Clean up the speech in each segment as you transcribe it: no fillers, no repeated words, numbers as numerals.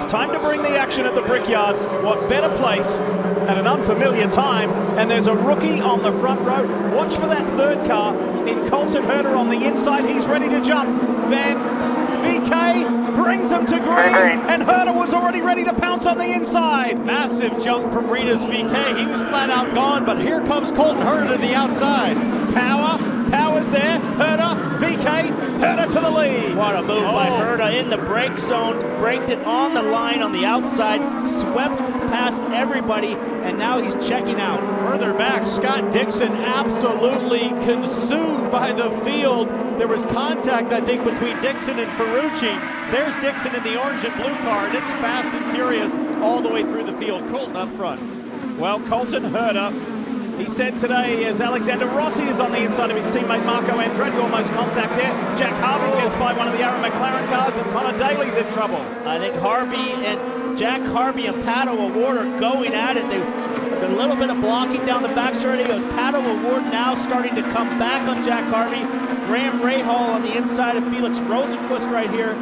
It's time to bring the action at the Brickyard. What better place at an unfamiliar time? And there's a rookie on the front row. Watch for that third car in Colton Herta on the inside. He's ready to jump. Then Veekay brings him to green, and Herta was already ready to pounce on the inside. Massive jump from Rita's Veekay. He was flat out gone, but here comes Colton Herta to the outside. Power's there. Herta, Veekay, Herta to the lead. What a move by Herta in the brake zone. Braked it on the line on the outside, swept past everybody, and now he's checking out. Further back, Scott Dixon absolutely consumed by the field. There was contact, I think, between Dixon and Ferrucci. There's Dixon in the orange and blue car, and it's fast and furious all the way through the field. Colton up front. Well, Colton Herta, he said today as Alexander Rossi is on the inside of his teammate Marco Andretti, almost contact there. Jack Harvey gets by one of the Aaron McLaren cars, and Connor Daly's in trouble. I think Jack Harvey and Pato O'Ward are going at it. A little bit of blocking down the backstretch. It goes Pato O'Ward now starting to come back on Jack Harvey. Graham Rahal on the inside of Felix Rosenquist right here.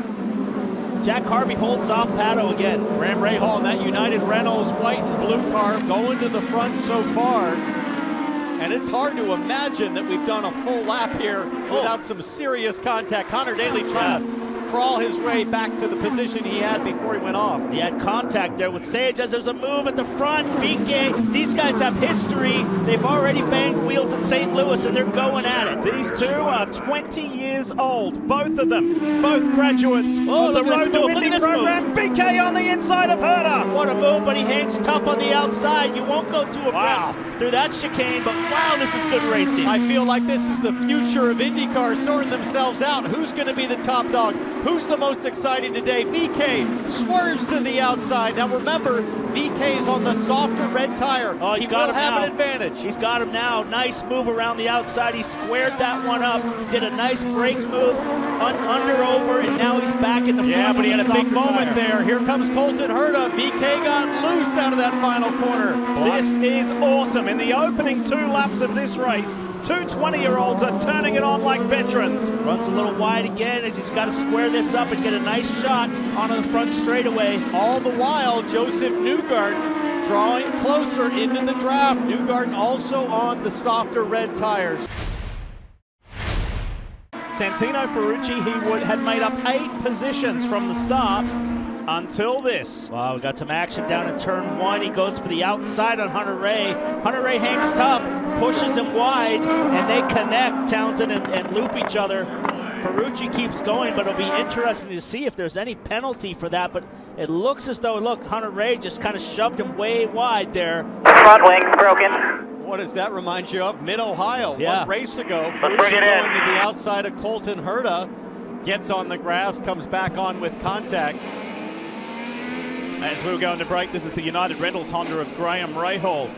Jack Harvey holds off Pato again. Graham Rahal in that United Reynolds white and blue car going to the front so far. And it's hard to imagine that we've done a full lap here without some serious contact. Connor Daly trying to crawl his way back to the position he had before he went off. He had contact there with Sage as there's a move at the front. Veekay, these guys have history. They've already banged wheels at St. Louis, and they're going at it. These two are 20 years old, both of them, both graduates of the Road to Indy program. Veekay on the inside of Herta. What a move, but he hangs tough on the outside. You won't go too abreast through that chicane, but wow, this is good racing. I feel like this is the future of IndyCar sorting themselves out. Who's going to be the top dog? Who's the most exciting today? Veekay swerves to the outside. Now remember, Veekay's on the softer red tire. Oh, he will have an advantage. He's got him now. Nice move around the outside. He squared that one up. Did a nice brake move, under over, and now he's back in the front. Yeah, but he had a big moment tire. there. Here comes Colton Herta. Veekay got loose out of that final corner. This is awesome. In the opening 2 laps of this race, 2 20-year-olds are turning it on like veterans. Runs a little wide again as he's got to square this up and get a nice shot onto the front straightaway. All the while, Joseph Newgarden drawing closer into the draft. Newgarden also on the softer red tires. Santino Ferrucci, had made up 8 positions from the start until this. Wow, we got some action down in turn 1. He goes for the outside on Hunter Ray. Hunter Ray hangs tough, pushes him wide, and they connect, Townsend, and loop each other. Ferrucci keeps going, but it'll be interesting to see if there's any penalty for that. But it looks as though, look, Hunter Ray just kind of shoved him way wide there. Front wing broken. What does that remind you of? Mid-Ohio, yeah. 1 race ago. Ferrucci going to the outside of Colton Herta. Gets on the grass, comes back on with contact. As we were going to break, this is the United Rentals Honda of Graham Rahal.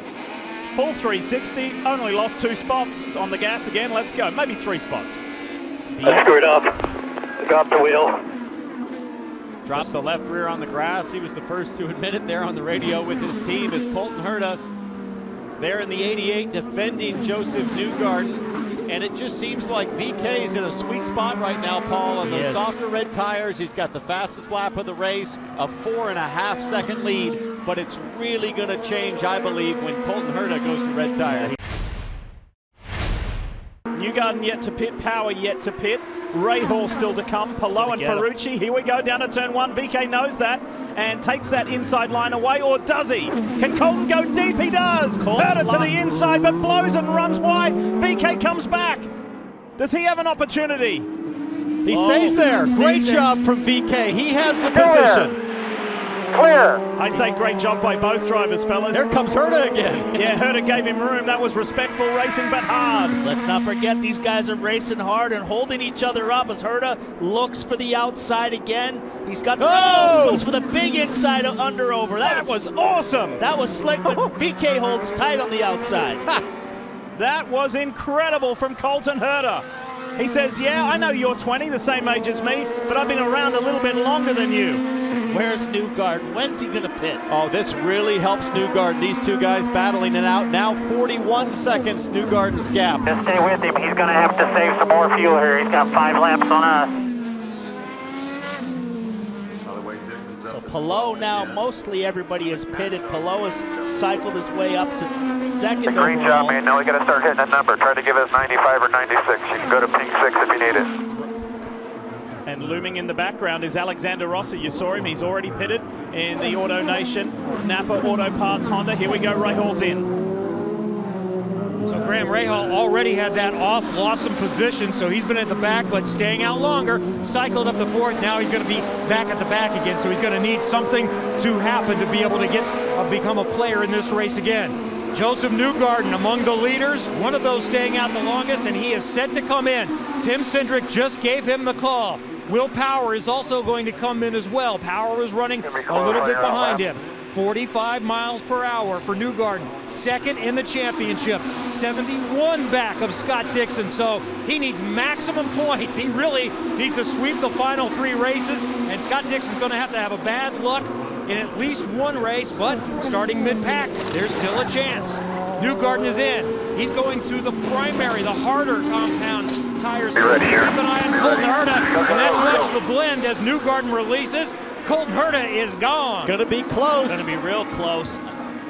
Full 360, only lost 2 spots on the gas again. Let's go, maybe 3 spots. I screwed up. Got the wheel. Dropped the left rear on the grass. He was the first to admit it there on the radio with his team as Colton Herta there in the 88 defending Joseph Newgarden. And it just seems like Veekay's in a sweet spot right now, Paul, on those softer red tires. He's got the fastest lap of the race, a 4.5-second lead, but it's really going to change, I believe, when Colton Herta goes to red tires. Newgarden yet to pit, Power yet to pit, Rahal still to come, Palou and Ferrucci. Here we go down to turn 1. Veekay knows that and takes that inside line away, or does he? Can Colton go deep? He does. Herta to the inside, but blows and runs wide. Veekay comes back. Does he have an opportunity? He stays there. Great job from Veekay. He has the position. Clear. I say great job by both drivers, fellas. There comes Herta again. Yeah, Herta gave him room. That was respectful racing, but hard. Let's not forget these guys are racing hard and holding each other up as Herta looks for the outside again. He's got goes for the big inside of under over. That was awesome. That was slick, but Veekay holds tight on the outside. That was incredible from Colton Herta. He says, yeah, I know you're 20, the same age as me, but I've been around a little bit longer than you. Where's Newgarden? When's he going to pit? Oh, this really helps Newgarden. These 2 guys battling it out. Now 41 seconds, Newgarden's gap. Just stay with him. He's going to have to save some more fuel here. He's got 5 laps on us. So Palou now, mostly everybody is pitted. Palou has cycled his way up to second overall. Great job, man. Now we got to start hitting that number. Try to give us 95 or 96. You can go to pink 6 if you need it. And looming in the background is Alexander Rossi. You saw him. He's already pitted in the Auto Nation. Napa Auto Parts Honda. Here we go. Rahul's in. So Graham Rahal already had that off, lost some position, so he's been at the back, but staying out longer, cycled up to fourth. Now he's going to be back at the back again, so he's going to need something to happen to be able to become a player in this race again. Joseph Newgarden among the leaders, one of those staying out the longest, and he is set to come in. Tim Cindric just gave him the call. Will Power is also going to come in as well. Power is running a little bit behind him. 45 miles per hour for Newgarden, second in the championship, 71 back of Scott Dixon, so he needs maximum points. He really needs to sweep the final 3 races, and Scott Dixon's going to have a bad luck in at least one race, but starting mid-pack, there's still a chance. Newgarden is in. He's going to the primary, the harder compound tires. Keep an eye on Colton Herta, and let's watch the blend as Newgarden releases. Colton Herta is gone. It's going to be close. It's going to be real close.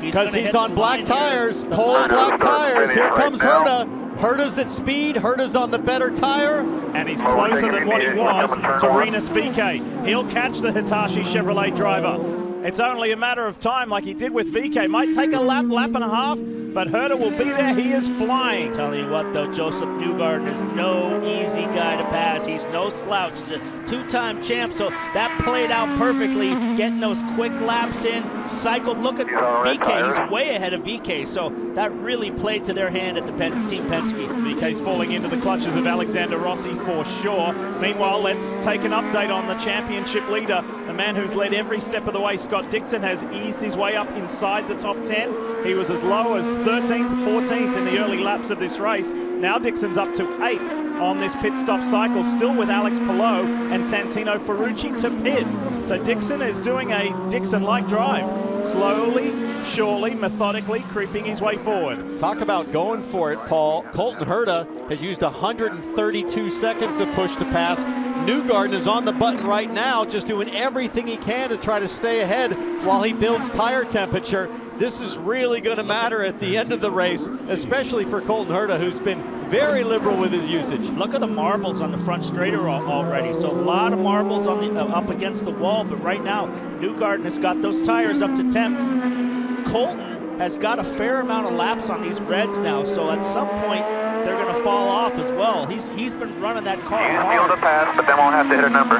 Because he's on black tires, cold black tires. Here comes Herta. Herta's at speed. Herta's on the better tire. And he's closer than what he was to Rinus Veekay. He'll catch the Hitachi Chevrolet driver. It's only a matter of time, like he did with Veekay. Might take a lap and a half, but Herta will be there. He is flying. Telling you what, though, Joseph Newgarden is no easy guy to pass. He's no slouch. He's a 2-time champ, so that played out perfectly. Getting those quick laps in, cycled. Look at Veekay. He's way ahead of Veekay, so that really played to their hand at the Team Penske. Veekay's falling into the clutches of Alexander Rossi for sure. Meanwhile, let's take an update on the championship leader, the man who's led every step of the way. Scott Dixon has eased his way up inside the top 10. He was as low as 13th, 14th in the early laps of this race. Now Dixon's up to 8th on this pit stop cycle, still with Alex Palou and Santino Ferrucci to pit. So Dixon is doing a Dixon-like drive, slowly, surely, methodically creeping his way forward. Talk about going for it, Paul. Colton Herta has used 132 seconds of push to pass. Newgarden is on the button right now, just doing everything he can to try to stay ahead while he builds tire temperature. This is really going to matter at the end of the race, especially for Colton Herta, who's been very liberal with his usage. Look at the marbles on the front straighter already. So a lot of marbles on the up against the wall, but right now Newgarden has got those tires up to 10. Colton has got a fair amount of laps on these reds now, so at some point they're going to fall off as well. He's been running that car hard. He's able to pass, but then won't have to hit a number.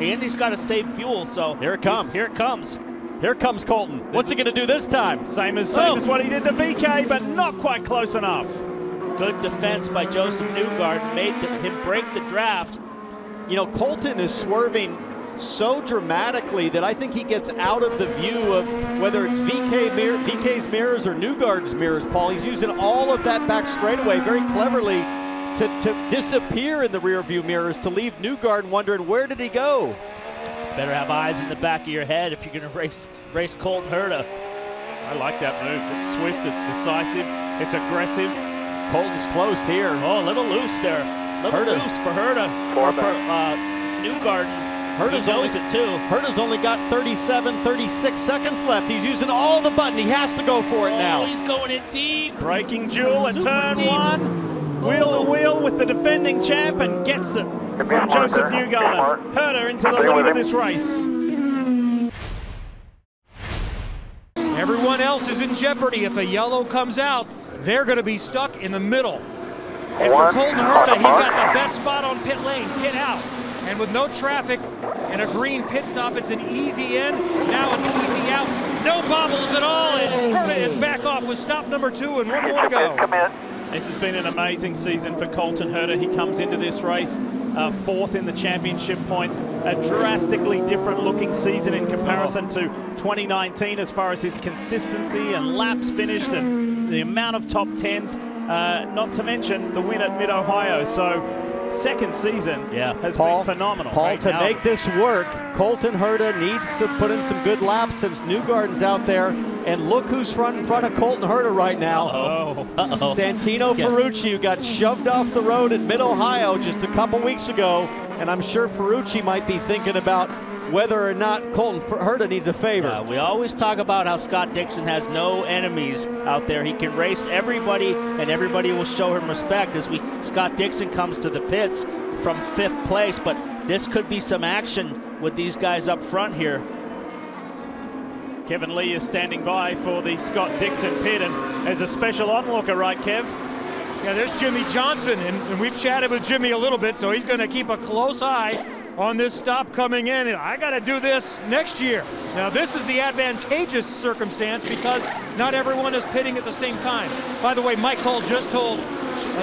Andy's got to save fuel, so here it comes. Here it comes. Here comes Colton. What's he going to do this time? Same as what he did to Veekay, but not quite close enough. Good defense by Joseph Newgarden, made him break the draft. You know, Colton is swerving so dramatically that I think he gets out of the view of whether it's Veekay's mirrors or Newgarden's mirrors, Paul. He's using all of that back straightaway very cleverly to disappear in the rear view mirrors, to leave Newgarden wondering, where did he go? Better have eyes in the back of your head if you're going to race Colton Herta. I like that move. It's swift, it's decisive, it's aggressive. Colton's close here. Oh, a little loose there. A little loose for Herta. Or for Newgarden. Herta's he knows it too. Herta's only got 36 seconds left. He's using all the button. He has to go for it now. He's going in deep. Braking duel at turn 1. Wheel to wheel with the defending champ and gets it from Joseph Newgarden. Herta into the lead of this race. Everyone else is in jeopardy. If a yellow comes out, they're going to be stuck in the middle. And for Colton Herta, he's got the best spot on pit lane, pit out. And with no traffic and a green pit stop, it's an easy in, now an easy out. No bobbles at all, and Herta is back off with stop number 2 and 1 more to go. This has been an amazing season for Colton Herta. He comes into this race 4th in the championship points. A drastically different looking season in comparison to 2019 as far as his consistency and laps finished and the amount of top 10s, not to mention the win at Mid-Ohio. So second season has been phenomenal. Paul, to make this work, Colton Herta needs to put in some good laps since Newgarden's out there. And look who's in front of Colton Herta right now. Santino Ferrucci, who got shoved off the road at Mid-Ohio just a couple weeks ago. and I'm sure Ferrucci might be thinking about whether or not Colton Herta needs a favor. We always talk about how Scott Dixon has no enemies out there. He can race everybody, and everybody will show him respect as Scott Dixon comes to the pits from 5th place, but this could be some action with these guys up front here. Kevin Lee is standing by for the Scott Dixon pit, and there's a special onlooker, right, Kev? Yeah, there's Jimmy Johnson, and we've chatted with Jimmy a little bit, so he's going to keep a close eye on this stop coming in, and I got to do this next year. Now, this is the advantageous circumstance because not everyone is pitting at the same time. By the way, Mike Hull just told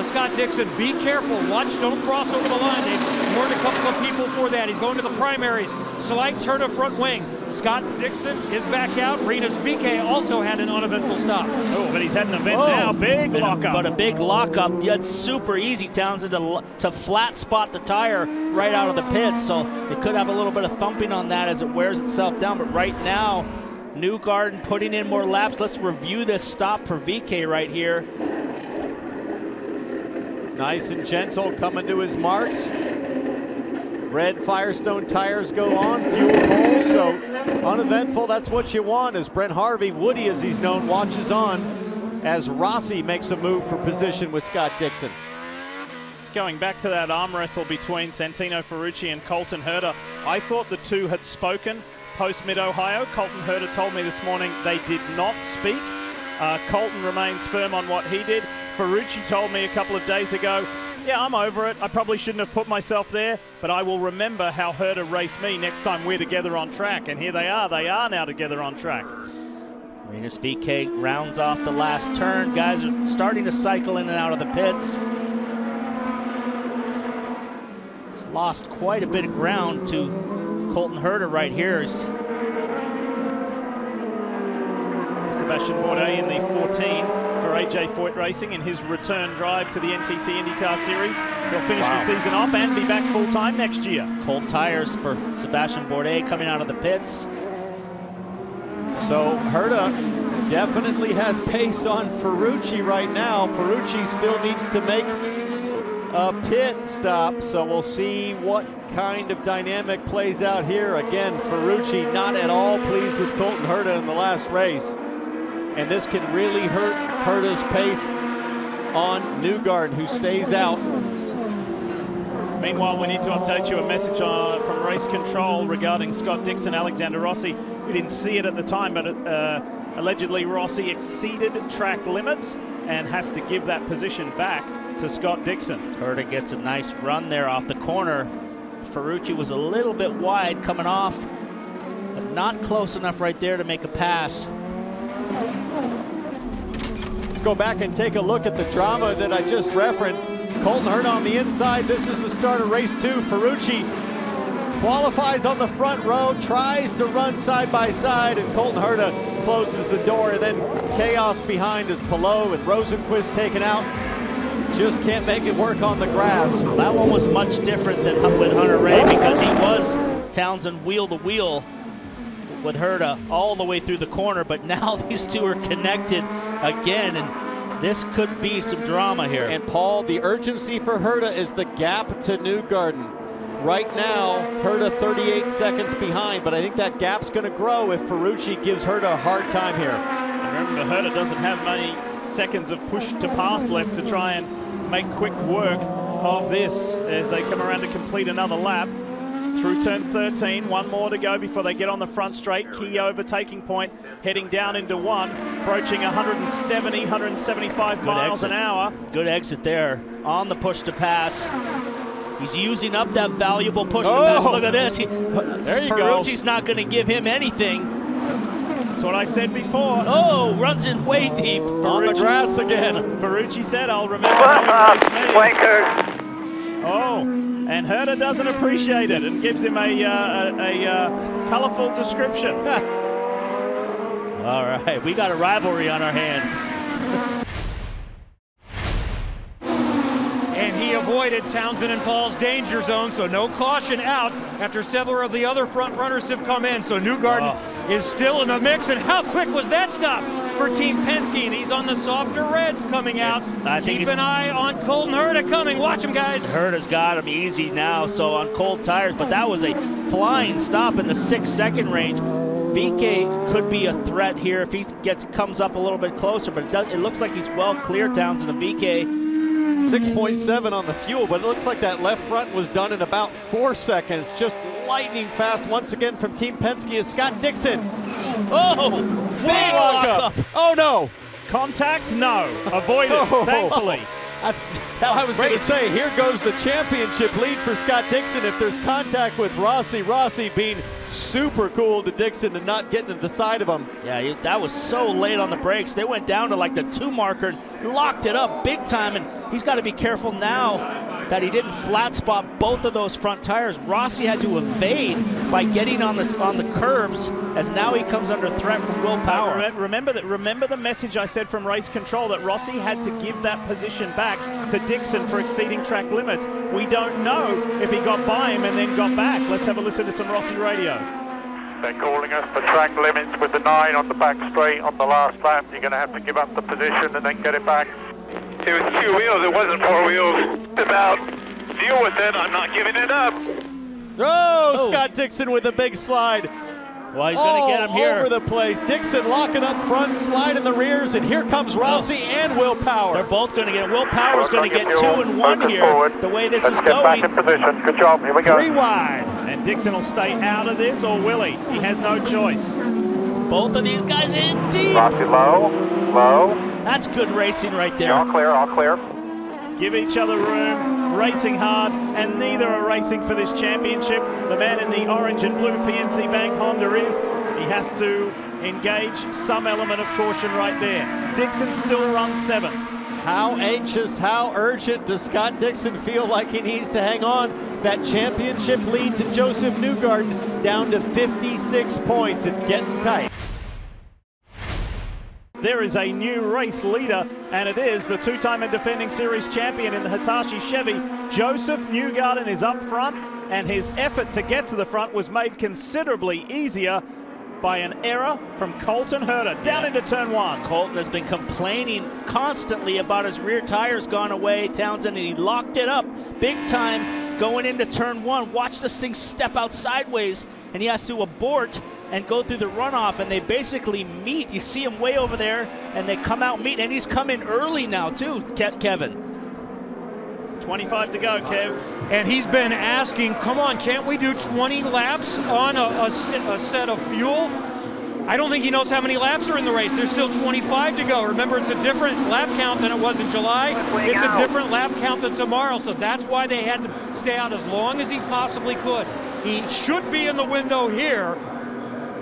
Scott Dixon, be careful, watch, don't cross over the line. They've warned a couple of people for that. He's going to the primaries. Slight turn of front wing. Scott Dixon is back out. Rinus Veekay also had an uneventful stop. Oh, but he's had an event now. Big lockup. But a big lockup. Yeah, it's super easy, Townsend, to flat spot the tire right out of the pits. So it could have a little bit of thumping on that as it wears itself down. But right now, Newgarden putting in more laps. Let's review this stop for Veekay right here. Nice and gentle coming to his marks. Red Firestone tires go on, fuel hole, so uneventful, that's what you want as Brent Harvey, Woody as he's known, watches on as Rossi makes a move for position with Scott Dixon. Just going back to that arm wrestle between Santino Ferrucci and Colton Herta, I thought the two had spoken post Mid-Ohio. Colton Herta told me this morning they did not speak. Colton remains firm on what he did. Ferrucci told me a couple of days ago, yeah, I'm over it. I probably shouldn't have put myself there, but I will remember how Herta raced me next time we're together on track. And here they are. They are now together on track. Rinus Veekay rounds off the last turn. Guys are starting to cycle in and out of the pits. He's lost quite a bit of ground to Colton Herta right here. Sebastian Bourdais in the 14 for AJ Foyt Racing in his return drive to the NTT IndyCar Series. He'll finish the season off and be back full-time next year. Cold tires for Sebastian Bourdais coming out of the pits. So Herta definitely has pace on Ferrucci right now. Ferrucci still needs to make a pit stop, so we'll see what kind of dynamic plays out here. Again, Ferrucci not at all pleased with Colton Herta in the last race. And this can really hurt Herta's pace on Newgarden, who stays out. Meanwhile, we need to update you a message from race control regarding Scott Dixon, Alexander Rossi. We didn't see it at the time, but allegedly Rossi exceeded track limits and has to give that position back to Scott Dixon. Herta gets a nice run there off the corner. Ferrucci was a little bit wide coming off, but not close enough right there to make a pass. Let's go back and take a look at the drama that I just referenced. Colton Herta on the inside. This is the start of race 2. Ferrucci qualifies on the front row, tries to run side by side, and Colton Herta closes the door, and then chaos behind as Palou and Rosenquist taken out. Just can't make it work on the grass. That one was much different than with Hunter Ray because he was Townsend wheel to wheel with Herta all the way through the corner, but now these two are connected again, and this could be some drama here. And Paul, the urgency for Herta is the gap to Newgarden. Right now, Herta 38 seconds behind, but I think that gap's going to grow if Ferrucci gives Herta a hard time here. Remember, Herta doesn't have many seconds of push to pass left to try and make quick work of this as they come around to complete another lap. Through turn 13, one more to go before they get on the front straight. Key overtaking point, heading down into one, approaching 170, 175 miles an hour. Good exit there on the push to pass. He's using up that valuable push to pass. Look at this. Ferrucci's not going to give him anything. That's what I said before. Oh, runs in way deep. On the grass again. Ferrucci said, I'll remember how you raced me. Wankers. Oh, and Herta doesn't appreciate it and gives him a colorful description. All right, we got a rivalry on our hands. And he avoided Townsend and Paul's danger zone, so no caution out after several of the other front runners have come in. So Newgarden is still in the mix, and how quick was that stop for Team Penske, and he's on the softer reds coming out. Keep an eye on Colton Herta coming. Watch him, guys. Herta's got him easy now, so on cold tires, but that was a flying stop in the 6-second range. Veekay could be a threat here if he comes up a little bit closer, but it looks like he's well clear, Townsend, and Veekay. 6.7 on the fuel, but it looks like that left front was done in about 4 seconds. Just lightning fast once again from Team Penske is Scott Dixon. Oh, big lockup. Oh no. Contact? No. Avoided, thankfully. I was going to say, here goes the championship lead for Scott Dixon. If there's contact with Rossi being super cool to Dixon and not getting to the side of him. Yeah, that was so late on the brakes. They went down to like the 2 marker and locked it up big time, and he's got to be careful now that he didn't flat spot both of those front tires. Rossi had to evade by getting on the curbs, as now he comes under threat from Will Power. Remember the message I said from race control that Rossi had to give that position back to Dixon for exceeding track limits. We don't know if he got by him and then got back. Let's have a listen to some Rossi radio. They're calling us for track limits with the 9 on the back straight on the last lap. You're going to have to give up the position and then get it back. It was 2 wheels, it wasn't 4 wheels. It's about deal with it, I'm not giving it up. Oh, Scott Dixon with a big slide. Well, he's going to get him here. All over the place. Dixon locking up front, slide in the rears, and here comes Rossi and Will Power. They're both going to get, Will Power's going to get 2 and 1 here, forward. the way this Let's is get going. Back in position. Good job, here we go. 3 wide. And Dixon will stay out of this, or will he? He has no choice. Both of these guys in deep. Rossi low, low. That's good racing right there. All clear, all clear. Give each other room, racing hard, and neither are racing for this championship. The man in the orange and blue PNC Bank Honda is. He has to engage some element of caution right there. Dixon still runs 7th. How anxious, how urgent does Scott Dixon feel like he needs to hang on? That championship lead to Joseph Newgarden down to 56 points. It's getting tight. There is a new race leader, and it is the 2-time and defending series champion in the Hitachi Chevy. Joseph Newgarden is up front, and his effort to get to the front was made considerably easier by an error from Colton Herta down into turn 1. Colton has been complaining constantly about his rear tires gone away, Townsend, and he locked it up big time going into turn 1. Watch this thing step out sideways, and he has to abort and go through the runoff, and they basically meet. You see him way over there, and they come out meet, and he's coming early now too, Kevin. 25 to go, Kev. And he's been asking, come on, can't we do 20 laps on a set of fuel? I don't think he knows how many laps are in the race. There's still 25 to go. Remember, it's a different lap count than it was in July. It's a different lap count than tomorrow, so that's why they had to stay out as long as he possibly could. He should be in the window here,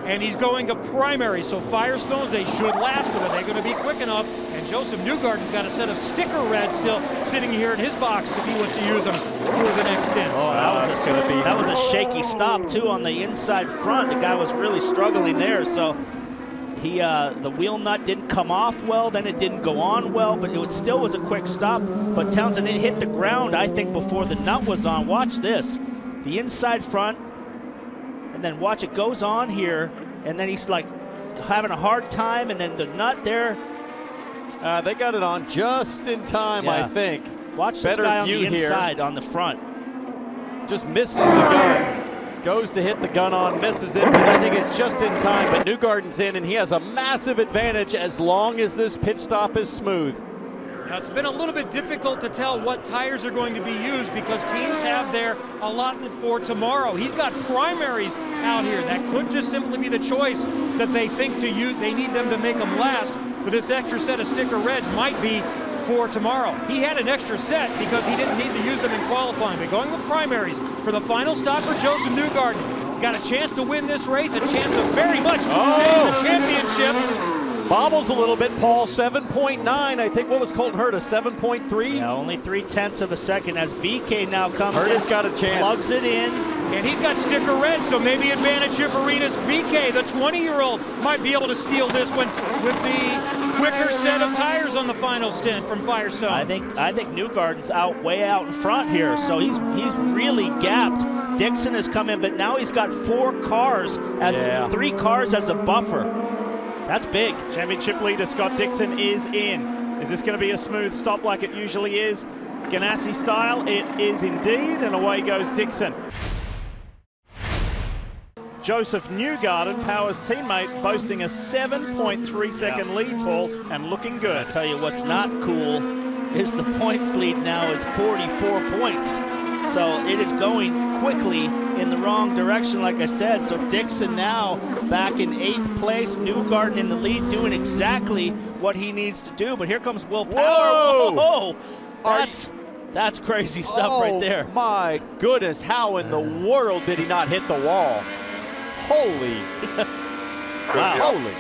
and he's going to primary, so Firestones, they should last, but are they going to be quick enough? And Joseph Newgarden's got a set of sticker reds still sitting here in his box if he wants to use them for the next stint. Oh, that was a shaky stop too on the inside front. The guy was really struggling there, so the wheel nut didn't come off well, then it didn't go on well, but it still was a quick stop. But Townsend, it hit the ground, I think, before the nut was on. Watch this. The inside front, and then watch it goes on here, and then he's like having a hard time, and then the nut there. They got it on just in time, Yeah. I think. Watch this guy on the inside, on the front. Just misses the gun. Goes to hit the gun on, misses it, but I think it's just in time. But Newgarden's in, and he has a massive advantage as long as this pit stop is smooth. Now, it's been a little bit difficult to tell what tires are going to be used because teams have their allotment for tomorrow. He's got primaries out here. That could just simply be the choice that they think to use. They need them to make them last, but this extra set of sticker reds might be for tomorrow. He had an extra set because he didn't need to use them in qualifying, but going with primaries for the final stop for Joseph Newgarden. He's got a chance to win this race, a chance to very much win the championship. Bobbles a little bit, Paul. 7.9. I think, what was Colton Herta? 7.3? Yeah, only 0.3 of a second as Veekay now comes Herta's got a chance. Plugs it in. And he's got sticker red, so maybe advantage here for Rinus Veekay. The 20-year-old might be able to steal this one with the quicker set of tires on the final stint from Firestone. I think Newgarden's way out in front here, so he's really gapped. Dixon has come in, but now he's got 4 cars, 3 cars as a buffer. That's big. Championship leader Scott Dixon is in. Is this going to be a smooth stop like it usually is? Ganassi style, it is indeed, and away goes Dixon. Joseph Newgarden, Power's teammate, boasting a 7.3 second lead, Paul, and looking good. I'll tell you what's not cool is the points lead now is 44 points. So it is going quickly in the wrong direction, like I said. So Dixon now back in 8th place. Newgarden in the lead, doing exactly what he needs to do. But here comes Will Power. Whoa! That's crazy stuff right there. My goodness, how in the world did he not hit the wall? Holy. Wow. Holy.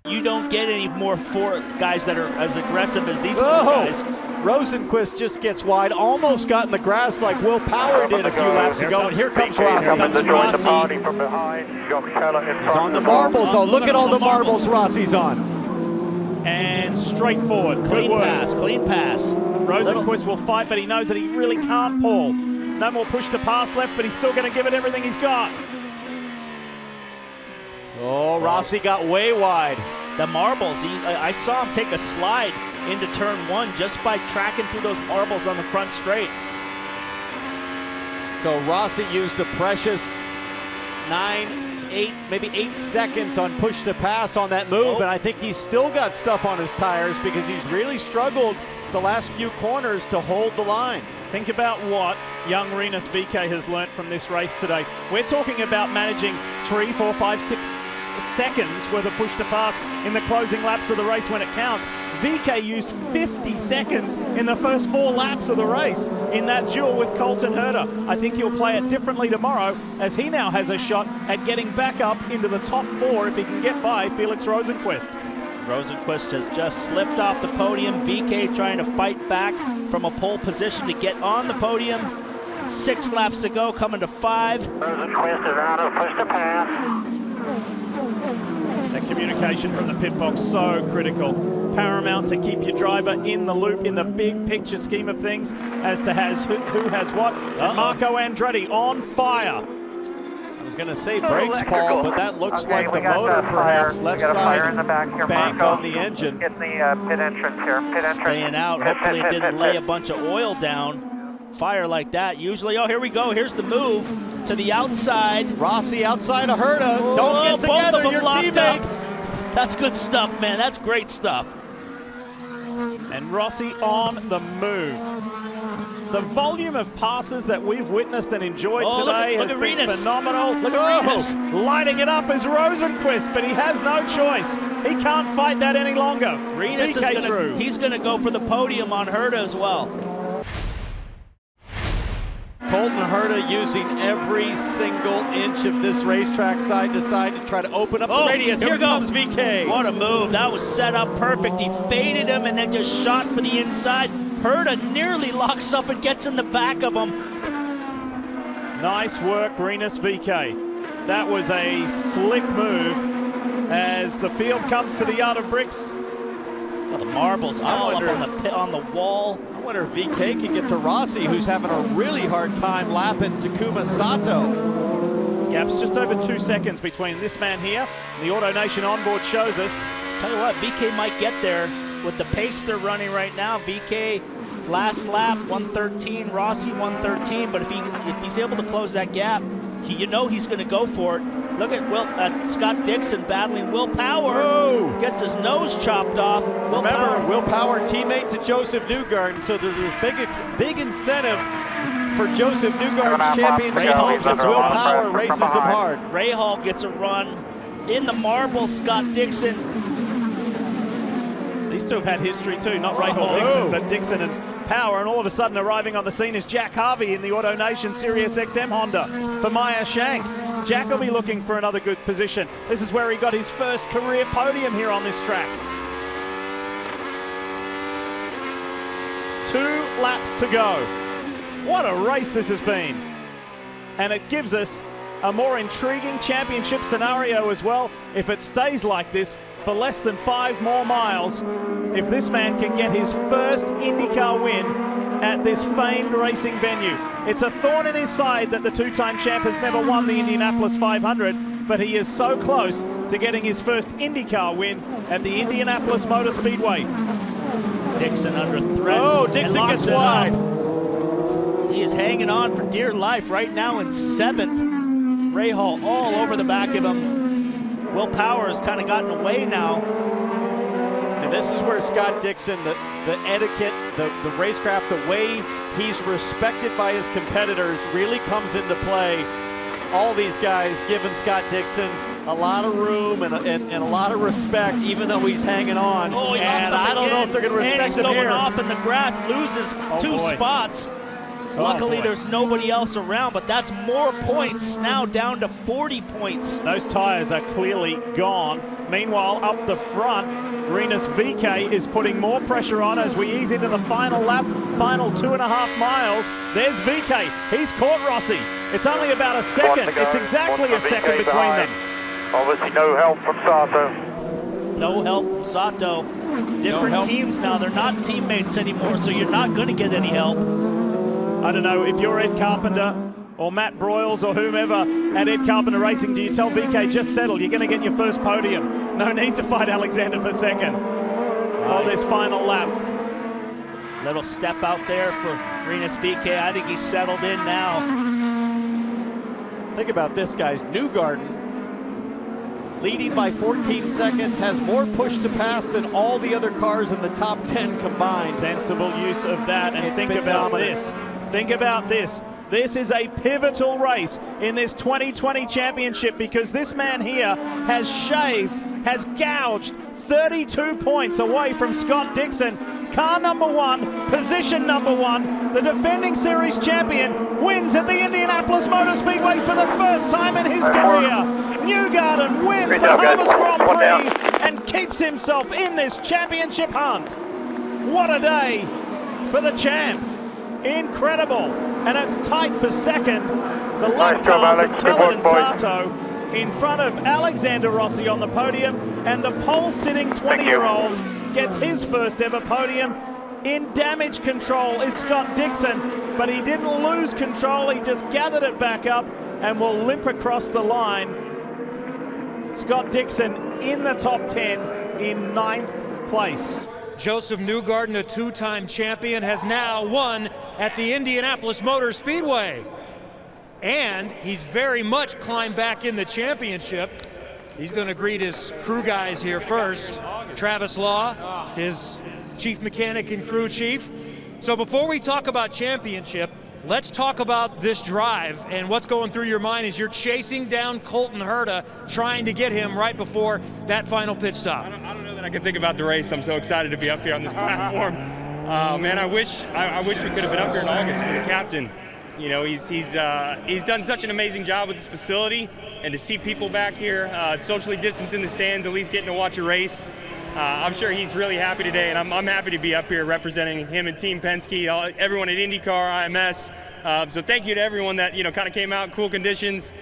You don't get any more four guys that are as aggressive as these four guys. Rosenquist just gets wide, almost got in the grass like Will Power did a few laps ago, and here comes Rossi. Rossi. From behind. He's on the marbles, though. Look at all the marbles Rossi's on. And straight forward. Clean pass, clean pass. Rosenquist will fight, but he knows that he really can't, Paul. No more push to pass left, but he's still going to give it everything he's got. Oh, Rossi got way wide. The marbles, I saw him take a slide into turn 1 just by tracking through those marbles on the front straight. So Rossi used a precious maybe 8 seconds on push to pass on that move, and I think he's still got stuff on his tires because he's really struggled the last few corners to hold the line. Think about what young Rinus Veekay has learnt from this race today. We're talking about managing 3, 4, 5, 6 seconds worth of push to pass in the closing laps of the race when it counts. Veekay used 50 seconds in the first 4 laps of the race in that duel with Colton Herta. I think he'll play it differently tomorrow, as he now has a shot at getting back up into the top 4 if he can get by Felix Rosenquist. Rosenquist has just slipped off the podium. Veekay trying to fight back from a pole position to get on the podium. 6 laps to go, coming to 5. Rosenquist is out of push to pass. That communication from the pit box, so critical. Paramount to keep your driver in the loop in the big picture scheme of things as to who has what. And Marco Andretti on fire. I was going to say brakes, Paul, but that looks like the motor perhaps. Left side bank on the engine. Get the pit entrance here. Pit entrance. Staying out. Hopefully it didn't lay a bunch of oil down. Fire like that. Usually, oh, here we go. Here's the move to the outside. Rossi outside of Herta. Don't get together, both of them your teammates. Up. That's good stuff, man. That's great stuff. And Rossi on the move. The volume of passes that we've witnessed and enjoyed today has been phenomenal. Look at Rinus. Lighting it up is Rosenquist, but he has no choice. He can't fight that any longer. Rinus he's going to go for the podium on Herta as well. Colton Herta using every single inch of this racetrack side to side to try to open up the radius. Here comes Veekay. What a move. That was set up perfect. He faded him and then just shot for the inside. Herta nearly locks up and gets in the back of him. Nice work, Rinus Veekay. That was a slick move as the field comes to the yard of bricks. The marbles all up on the wall. I wonder if Veekay can get to Rossi, who's having a really hard time lapping Takuma Sato. Gap's just over 2 seconds between this man here and the AutoNation onboard shows us. Tell you what, Veekay might get there with the pace they're running right now. Veekay last lap 113, Rossi 113, but if he's able to close that gap, you know he's going to go for it. Look at Scott Dixon battling Will Power. Whoa. Gets his nose chopped off. Will Power teammate to Joseph Newgarden, so there's this big incentive for Joseph Newgarden's championship hopes as Will Power races him hard. Rahal gets a run in the marble. Scott Dixon. These two have had history too, not Rahal Dixon, but Dixon and Power, and all of a sudden arriving on the scene is Jack Harvey in the AutoNation Sirius XM Honda for Maya Shank. Jack will be looking for another good position. This is where he got his first career podium here on this track. 2 laps to go. What a race this has been. And it gives us a more intriguing championship scenario as well if it stays like this for less than 5 more miles. If this man can get his first IndyCar win at this famed racing venue. It's a thorn in his side that the 2-time champ has never won the Indianapolis 500, but he is so close to getting his first IndyCar win at the Indianapolis Motor Speedway. Dixon under threat. Oh, Dixon gets wide. He is hanging on for dear life right now in 7th. Rahal all over the back of him. Will Power has kind of gotten away now. And this is where Scott Dixon, the etiquette, the racecraft, the way he's respected by his competitors really comes into play. All these guys giving Scott Dixon a lot of room and a lot of respect, even though he's hanging on. Oh, and I don't know if they're going to respect him going here. Off in the grass, loses 2 spots. Luckily, there's nobody else around, but that's more points now, down to 40 points. Those tires are clearly gone. Meanwhile, up the front, Rinus Veekay is putting more pressure on as we ease into the final lap, final 2.5 miles. There's Veekay. He's caught Rossi. It's only about a second. It's exactly a second between them. Obviously no help from Sato. No help from Sato. Different teams now. They're not teammates anymore, so you're not going to get any help. I don't know, if you're Ed Carpenter or Matt Broyles or whomever at Ed Carpenter Racing, do you tell Veekay, just settle, you're going to get your first podium. No need to fight Alexander for second. Oh, this final lap. Little step out there for Rinus Veekay. I think he's settled in now. Think about this, guys. Newgarden, leading by 14 seconds, has more push to pass than all the other cars in the top 10 combined. Sensible use of that, and It's think been about dominant. this. Think about this. This is a pivotal race in this 2020 championship because this man here has gouged 32 points away from Scott Dixon. Car number 1, position number 1, the defending series champion wins at the Indianapolis Motor Speedway for the first time in his career. Newgarden wins the Harvest Grand Prix and keeps himself in this championship hunt. What a day for the champ. Incredible. And it's tight for second. The lap cars of Kellett and Sato in front of Alexander Rossi on the podium, and the pole-sitting 20-year-old gets his first ever podium. In damage control is Scott Dixon, but he didn't lose control. He just gathered it back up and will limp across the line. Scott Dixon in the top 10 in 9th place. Joseph Newgarden, a 2-time champion, has now won at the Indianapolis Motor Speedway. And he's very much climbed back in the championship. He's going to greet his crew guys here first. Travis Law, his chief mechanic and crew chief. So before we talk about championship, let's talk about this drive and what's going through your mind as you're chasing down Colton Herta, trying to get him right before that final pit stop. I don't know that I can think about the race. I'm so excited to be up here on this platform. Man, I wish we could have been up here in August for the captain. You know, he's done such an amazing job with this facility, and to see people back here, socially distanced in the stands, at least getting to watch a race. I'm sure he's really happy today, and I'm happy to be up here representing him and Team Penske, everyone at IndyCar, IMS. So thank you to everyone that, you know, kind of came out in cool conditions.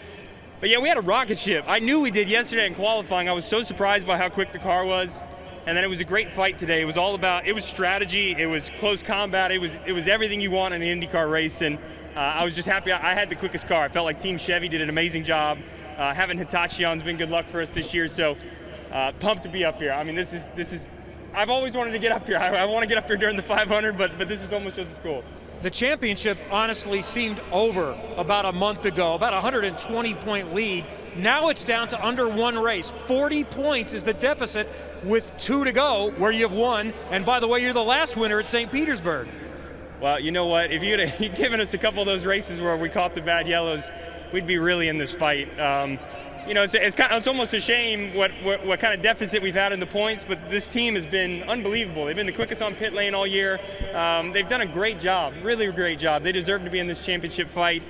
But yeah, we had a rocket ship. I knew we did yesterday in qualifying. I was so surprised by how quick the car was. And then it was a great fight today. It was all about, it was strategy, it was close combat, it was everything you want in an IndyCar race. And I was just happy I had the quickest car. I felt like Team Chevy did an amazing job. Having Hitachi on's been good luck for us this year. So pumped to be up here. I mean, this is I've always wanted to get up here. I want to get up here during the 500, but this is almost just as cool. The championship honestly seemed over about a month ago, about a 120-point lead. Now it's down to under 1 race. 40 points is the deficit with 2 to go, where you've won. And by the way, you're the last winner at St. Petersburg. Well, you know what? If you'd have given us a couple of those races where we caught the bad yellows, we'd be really in this fight. You know, it's almost a shame what kind of deficit we've had in the points, but this team has been unbelievable. They've been the quickest on pit lane all year. They've done a great job, really a great job. They deserve to be in this championship fight.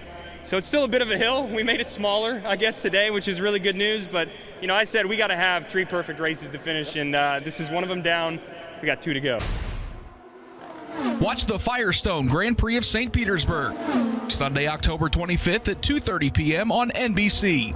So it's still a bit of a hill. We made it smaller, I guess, today, which is really good news. But, you know, I said we got to have 3 perfect races to finish, and this is one of them down. We got 2 to go. Watch the Firestone Grand Prix of St. Petersburg, Sunday, October 25th at 2:30 p.m. on NBC.